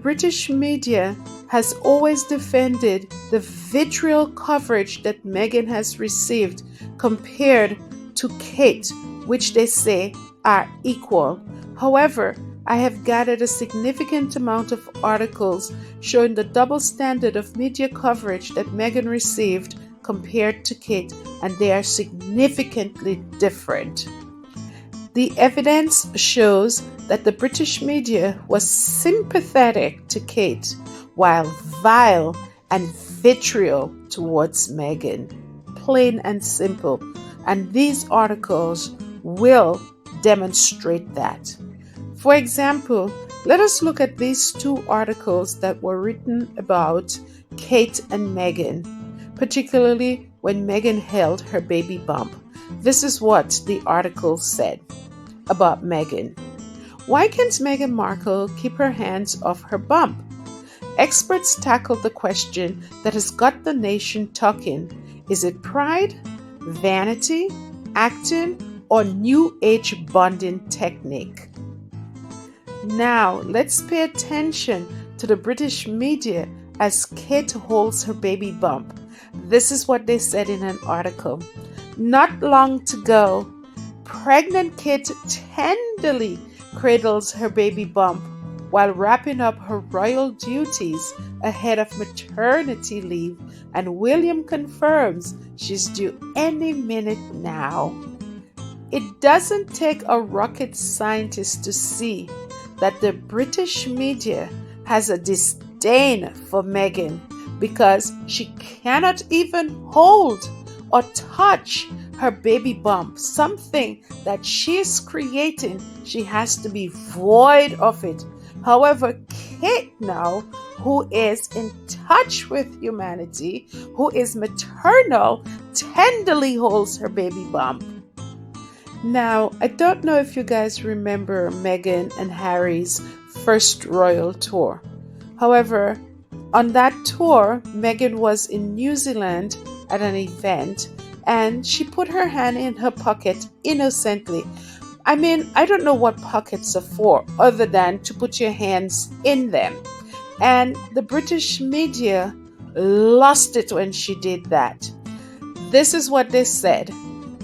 British media has always defended the vitriol coverage that Meghan has received compared to Kate, which they say are equal. However, I have gathered a significant amount of articles showing the double standard of media coverage that Meghan received compared to Kate, and they are significantly different. The evidence shows that the British media was sympathetic to Kate, while vile and vitriol towards Meghan. Plain and simple. And these articles will demonstrate that. For example, let us look at these two articles that were written about Kate and Meghan, particularly when Meghan held her baby bump. This is what the article said about Meghan. Why can't Meghan Markle keep her hands off her bump? Experts tackled the question that has got the nation talking. Is it pride, vanity, acting, or new age bonding technique? Now, let's pay attention to the British media as Kate holds her baby bump. This is what they said in an article. Not long to go, pregnant Kate tenderly cradles her baby bump while wrapping up her royal duties ahead of maternity leave, and William confirms she's due any minute now. It doesn't take a rocket scientist to see that the British media has a disdain for Meghan because she cannot even hold or touch her baby bump, something that she is creating. She has to be void of it. However, Kate now, who is in touch with humanity, who is maternal, tenderly holds her baby bump. Now, I don't know if you guys remember Meghan and Harry's first royal tour. However, on that tour, Meghan was in New Zealand at an event, and she put her hand in her pocket innocently. I mean, I don't know what pockets are for other than to put your hands in them. And the British media lost it when she did that. This is what they said.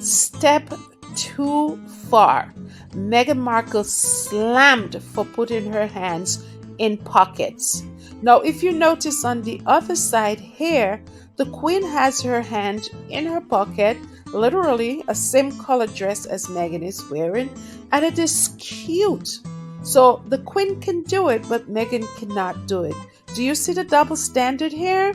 Step too far. Meghan Markle slammed for putting her hands in pockets. Now, if you notice on the other side here, the Queen has her hand in her pocket, literally a same color dress as Meghan is wearing, and it is cute. So the Queen can do it, but Meghan cannot do it. Do you see the double standard here?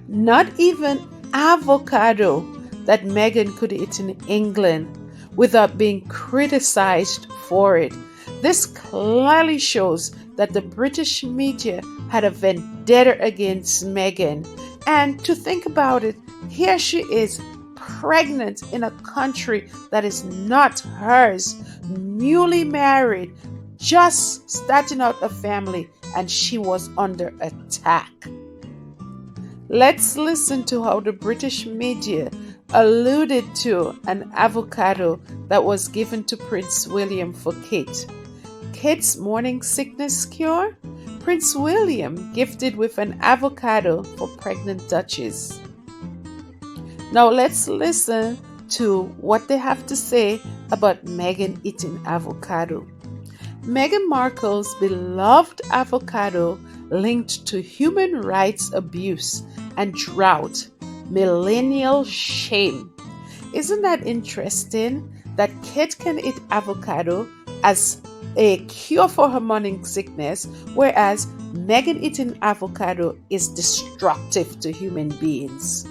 Not even avocado that Meghan could eat in England without being criticized for it. This clearly shows that the British media had a vendetta against Meghan. And to think about it, here she is, pregnant in a country that is not hers, newly married, just starting out a family, and she was under attack. Let's listen to how the British media alluded to an avocado that was given to Prince William for Kate. Kate's morning sickness cure? Prince William gifted with an avocado for pregnant Duchess. Now let's listen to what they have to say about Meghan eating avocado. Meghan Markle's beloved avocado linked to human rights abuse and drought, millennial shame. Isn't that interesting that Kate can eat avocado as a cure for her morning sickness, whereas Meghan eating avocado is destructive to human beings?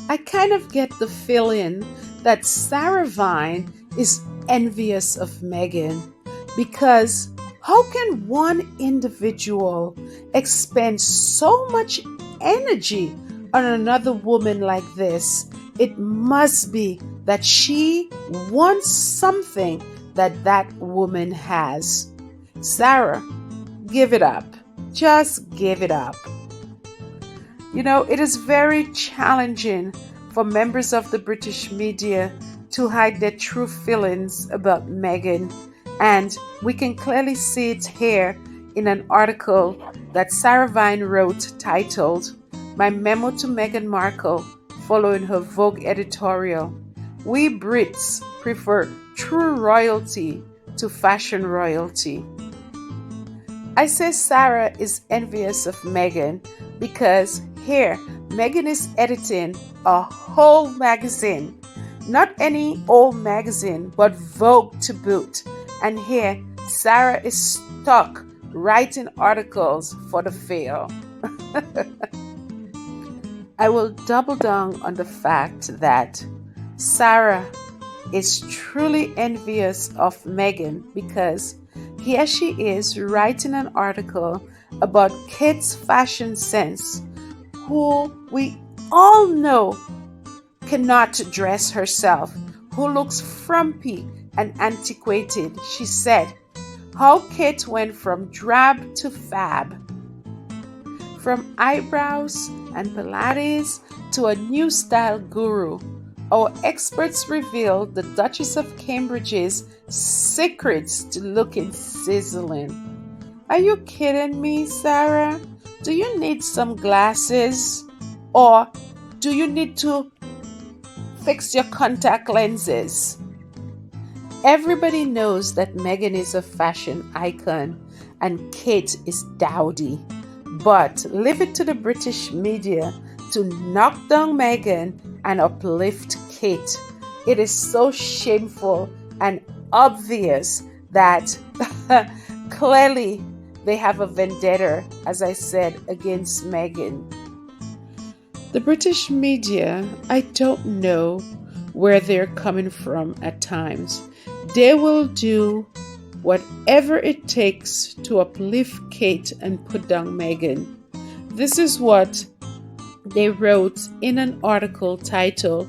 I kind of get the feeling that Sarah Vine is envious of Meghan, because how can one individual expend so much energy on another woman like this? It must be that she wants something that woman has. Sarah, give it up. Just give it up. You know, it is very challenging for members of the British media to hide their true feelings about Meghan. And we can clearly see it here in an article that Sarah Vine wrote titled, My Memo to Meghan Markle Following Her Vogue Editorial. We Brits prefer true royalty to fashion royalty. I say Sarah is envious of Meghan because here Meghan is editing a whole magazine. Not any old magazine, but Vogue to boot. And here Sarah is stuck writing articles for the fail. I will double down on the fact that Sarah is truly envious of Meghan because here she is writing an article about Kate's fashion sense, who we all know cannot dress herself, who looks frumpy and antiquated. She said, how Kate went from drab to fab, from eyebrows and Pilates to a new style guru. Our experts reveal the Duchess of Cambridge's secrets to looking sizzling. Are you kidding me, Sarah? Do you need some glasses? Or do you need to fix your contact lenses? Everybody knows that Meghan is a fashion icon and Kate is dowdy. But leave it to the British media to knock down Meghan and uplift Kate. It is so shameful and obvious that clearly they have a vendetta, as I said, against Meghan. The British media, I don't know where they're coming from at times. They will do whatever it takes to uplift Kate and put down Meghan. This is what they wrote in an article titled,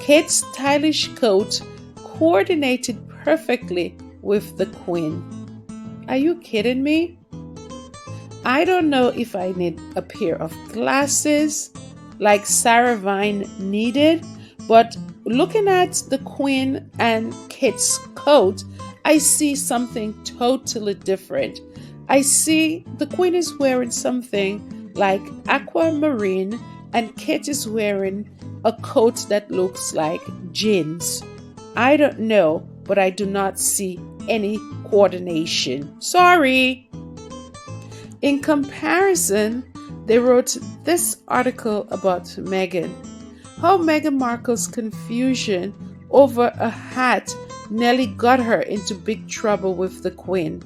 Kate's stylish coat coordinated perfectly with the Queen. Are you kidding me? I don't know if I need a pair of glasses like Sarah Vine needed, but looking at the Queen and Kate's coat, I see something totally different. I see the Queen is wearing something like aquamarine and Kate is wearing a coat that looks like jeans. I don't know, but I do not see any coordination. Sorry. In comparison, they wrote this article about Meghan. How Meghan Markle's confusion over a hat nearly got her into big trouble with the Queen.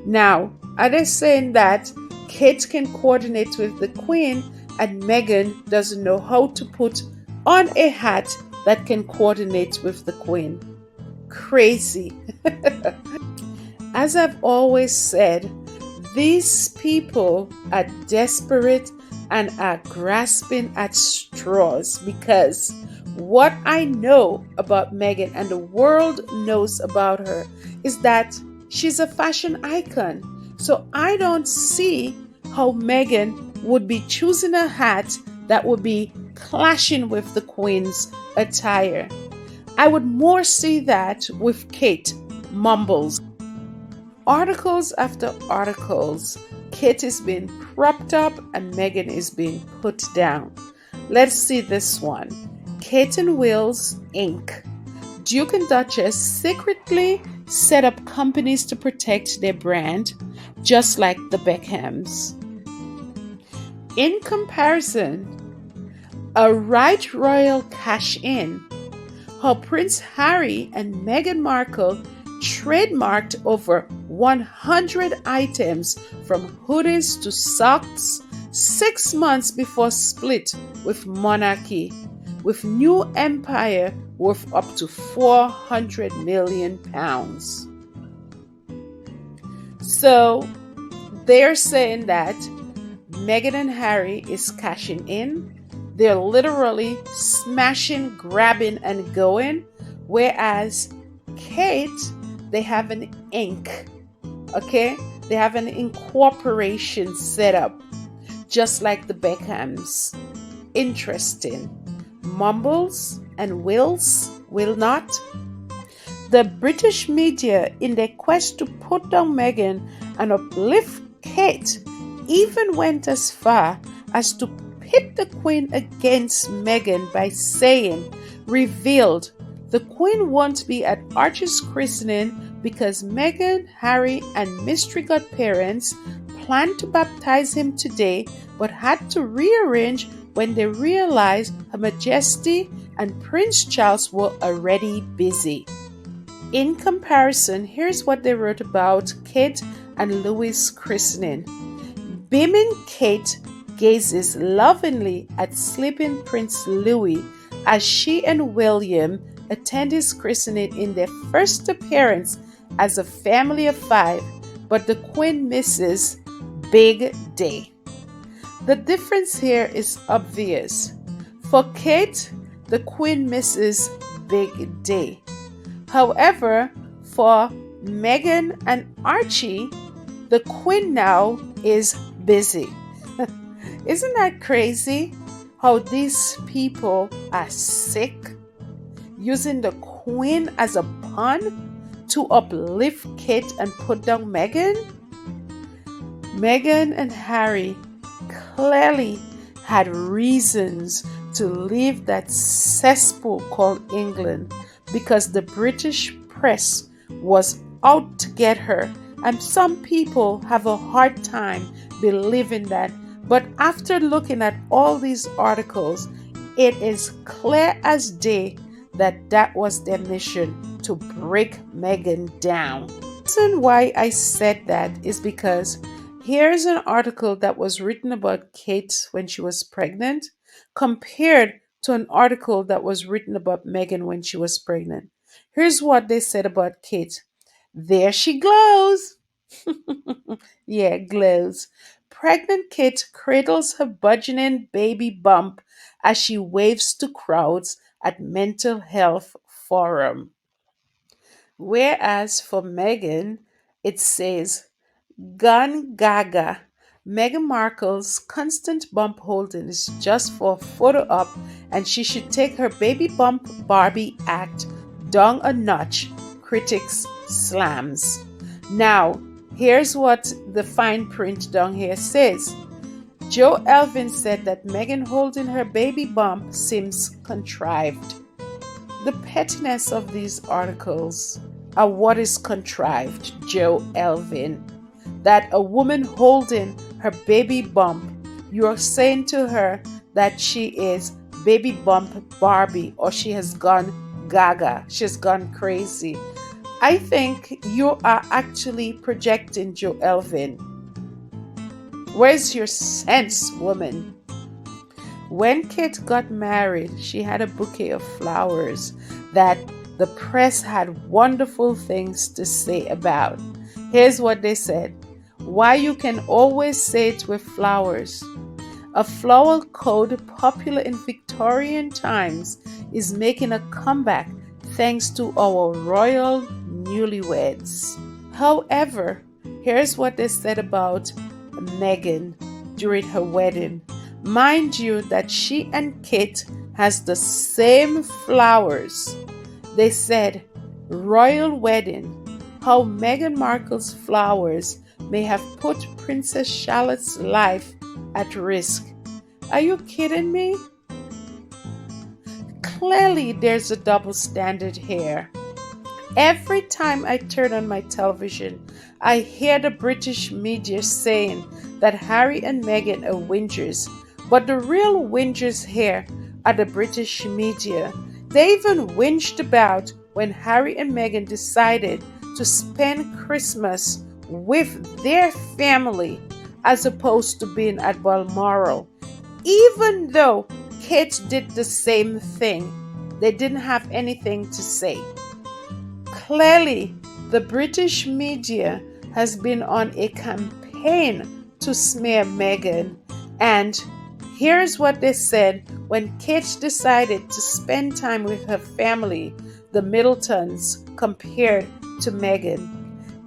Now, are they saying that Kate can coordinate with the Queen and Meghan doesn't know how to put on a hat that can coordinate with the Queen? Crazy. As I've always said, these people are desperate and are grasping at straws because what I know about Meghan and the world knows about her is that she's a fashion icon. So I don't see how Meghan would be choosing a hat that would be clashing with the Queen's attire. I would more see that with Kate Mumbles. Articles after articles, Kate is being propped up and Meghan is being put down. Let's see this one. Kate and Will's Inc. Duke and Duchess secretly set up companies to protect their brand, just like the Beckhams. In comparison, a right royal cash-in, how Prince Harry and Meghan Markle trademarked over 100 items from hoodies to socks 6 months before split with monarchy, with new empire worth up to £400 million. So they're saying that Meghan and Harry is cashing in. They're literally smashing, grabbing, and going, whereas Kate, they have an Inc. Okay? They have an incorporation set up, just like the Beckhams. Interesting. Mumbles and Wills will not. The British media, in their quest to put down Meghan and uplift Kate, even went as far as to pit the Queen against Meghan by saying, revealed, the Queen won't be at Archie's christening because Meghan, Harry, and mystery godparents planned to baptize him today but had to rearrange when they realized Her Majesty and Prince Charles were already busy. In comparison, here's what they wrote about Kate and Louis' christening. Beaming Kate gazes lovingly at sleeping Prince Louis as she and William attend his christening in their first appearance as a family of 5, but the Queen misses big day. The difference here is obvious. For Kate, the Queen misses big day. However, for Meghan and Archie, the Queen now is busy. Isn't that crazy? How these people are sick, using the Queen as a pawn to uplift Kate and put down Meghan? Meghan and Harry clearly had reasons to leave that cesspool called England because the British press was out to get her, and some people have a hard time believing that. But after looking at all these articles, it is clear as day that that was their mission, to break Meghan down. The reason why I said that is because here's an article that was written about Kate when she was pregnant compared to an article that was written about Meghan when she was pregnant. Here's what they said about Kate. There she glows. Yeah, glows. Pregnant Kate cradles her burgeoning baby bump as she waves to crowds at mental health forum. Whereas for Meghan, it says, Gone gaga. Meghan Markle's constant bump holding is just for a photo op, and she should take her baby bump Barbie act down a notch, critics slams. Now, here's what the fine print down here says. Joe Elvin said that Meghan holding her baby bump seems contrived. The pettiness of these articles are what is contrived, Joe Elvin. That a woman holding her baby bump, you are saying to her that she is baby bump Barbie, or she has gone gaga, she's gone crazy. I think you are actually projecting, Joe Elvin. Where's your sense, woman? When Kate got married, she had a bouquet of flowers that the press had wonderful things to say about. Here's what they said. Why you can always say it with flowers. A flower code popular in Victorian times is making a comeback thanks to our royal newlyweds. However, here's what they said about Meghan during her wedding. Mind you that she and Kate has the same flowers. They said, royal wedding, how Meghan Markle's flowers may have put Princess Charlotte's life at risk. Are you kidding me? Clearly, there's a double standard here. Every time I turn on my television, I hear the British media saying that Harry and Meghan are whingers, but the real whingers here are the British media. They even whinged about when Harry and Meghan decided to spend Christmas with their family as opposed to being at Balmoral. Even though Kate did the same thing, they didn't have anything to say. Clearly, the British media has been on a campaign to smear Meghan, and here's what they said when Kate decided to spend time with her family, the Middletons, compared to Meghan.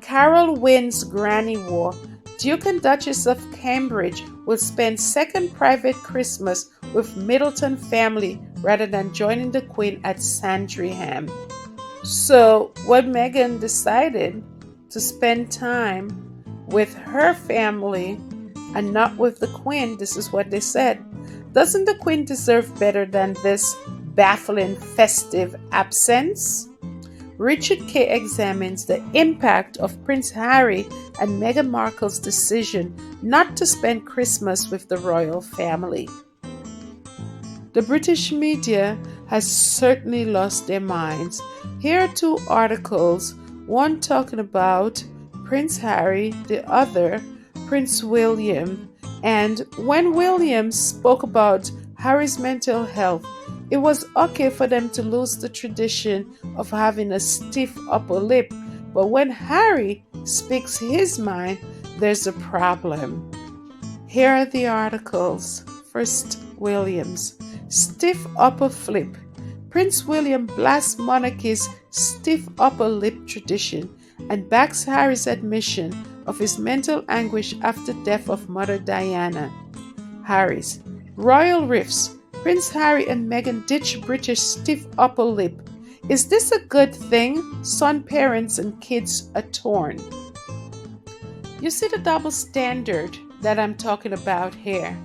Carol wins Granny War. Duke and Duchess of Cambridge will spend second private Christmas with Middleton family rather than joining the Queen at Sandringham. So when Meghan decided to spend time with her family and not with the Queen, this is what they said. Doesn't the Queen deserve better than this baffling festive absence? Richard K. examines the impact of Prince Harry and Meghan Markle's decision not to spend Christmas with the royal family. The British media has certainly lost their minds. Here are two articles, one talking about Prince Harry, the other Prince William. And when William spoke about Harry's mental health, it was okay for them to lose the tradition of having a stiff upper lip. But when Harry speaks his mind, there's a problem. Here are the articles. First, William's stiff upper flip. Prince William blasts monarchy's stiff upper lip tradition and backs Harry's admission of his mental anguish after death of Mother Diana. Harry's royal riffs. Prince Harry and Meghan ditch British stiff upper lip. Is this a good thing? Son, parents, and kids are torn. You see the double standard that I'm talking about here.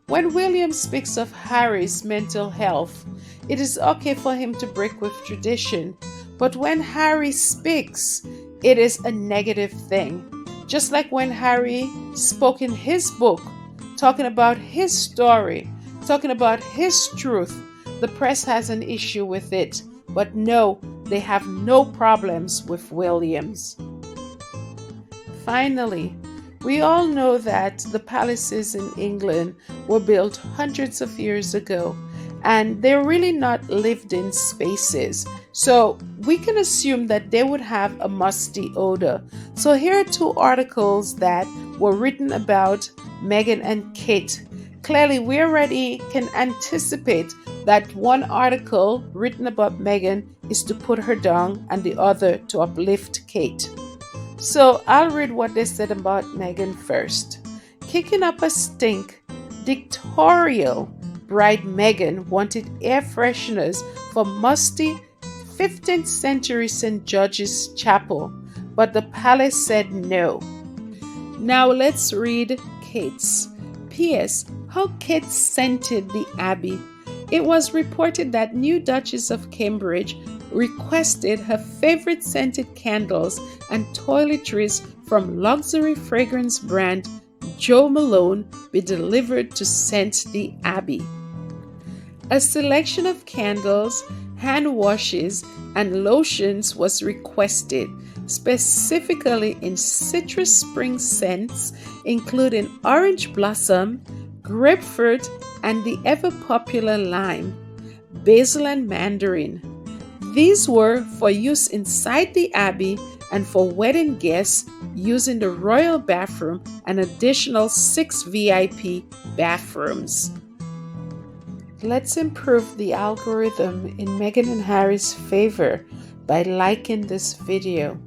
When William speaks of Harry's mental health, it is okay for him to break with tradition. But when Harry speaks, it is a negative thing. Just like when Harry spoke in his book, talking about his story, talking about his truth, the press has an issue with it. But no, they have no problems with Williams. Finally, we all know that the palaces in England were built hundreds of years ago, and they're really not lived-in spaces. So we can assume that they would have a musty odor. So here are two articles that were written about Meghan and Kate. Clearly, we already can anticipate that one article written about Meghan is to put her down and the other to uplift Kate. So I'll read what they said about Meghan first. Kicking up a stink, dictatorial bride Meghan wanted air fresheners for musty 15th century St. George's Chapel, but the palace said no. Now let's read Kate's. P.S. How Kate scented the Abbey. It was reported that new Duchess of Cambridge requested her favorite scented candles and toiletries from luxury fragrance brand Jo Malone be delivered to scent the Abbey. A selection of candles, hand washes, and lotions was requested, specifically in citrus spring scents, including orange blossom, grapefruit, and the ever-popular lime, basil, and mandarin. These were for use inside the Abbey and for wedding guests using the royal bathroom and additional 6 VIP bathrooms. Let's improve the algorithm in Meghan and Harry's favor by liking this video.